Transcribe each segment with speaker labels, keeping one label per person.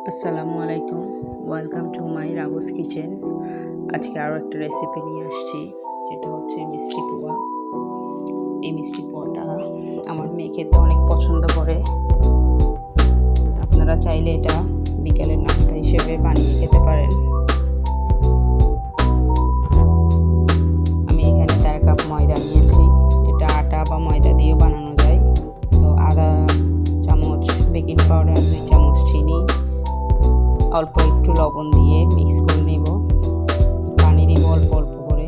Speaker 1: আসসালামু আলাইকুম, welcome to my Rabu's kitchen. আজকে আরও একটা রেসিপি নিয়ে আসছি, যেটা হচ্ছে মিষ্টি পোয়া। এই মিষ্টি পোয়াটা আমার মেয়ে খেতে অনেক পছন্দ করে। আপনারা চাইলে এটা বিকেলের নাস্তা হিসেবে বানিয়ে খেতে পারেন। আমি এখানে 1.5 কাপ ময়দা নিয়েছি। এটা আটা বা ময়দা দিয়েও বানানো যায়। তো আধা চামচ বেকিং পাউডার, 2 চামচ চিনি, অল্প একটু লবণ দিয়ে মিক্স করে নেব। পানি দিব অল্প অল্প করে।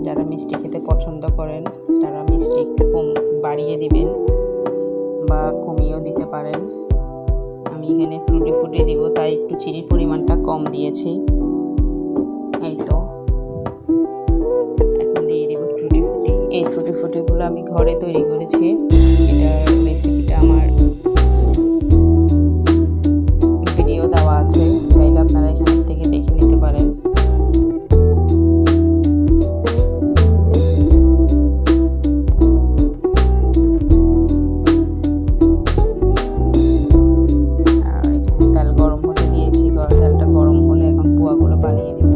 Speaker 1: যারা মিষ্টি খেতে পছন্দ করেন তারা মিষ্টি একটু কম বাড়িয়ে দিবেন বা কমিয়েও দিতে পারেন। আমি এখানে টুটি ফুটি দিব, তাই একটু চিনির পরিমাণটা কম দিয়েছি। এই তো এখন দিয়ে দিব টুটি ফুটি। এই টুটি ফুটিগুলো আমি ঘরে তৈরি করেছি। এটা রেসিপিটা আমার ভিডিও দেওয়া আছে, চাইলে আপনারা এখান থেকে দেখে নিতে পারেন। আর এখানে তেল গরম হতে দিয়েছি। তেলটা গরম হলে এখন পোয়াগুলো বানিয়ে নেব।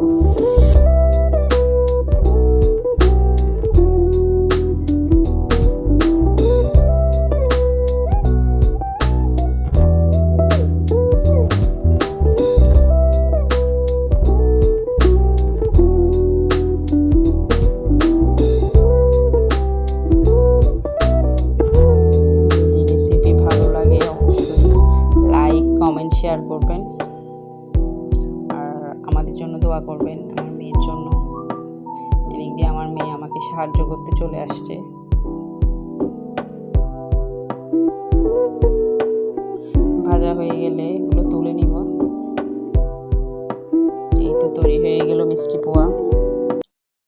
Speaker 1: কমেন্ট শেয়ার করবেন আর আমাদের জন্য দোয়া করবেন, আমার মেয়ের জন্য। এদিক দিয়ে আমার মেয়ে আমাকে সাহায্য করতে চলে আসছে। ভাজা হয়ে গেলে এগুলো তুলে নিব। এই তো তৈরি হয়ে গেল মিষ্টি পোয়া।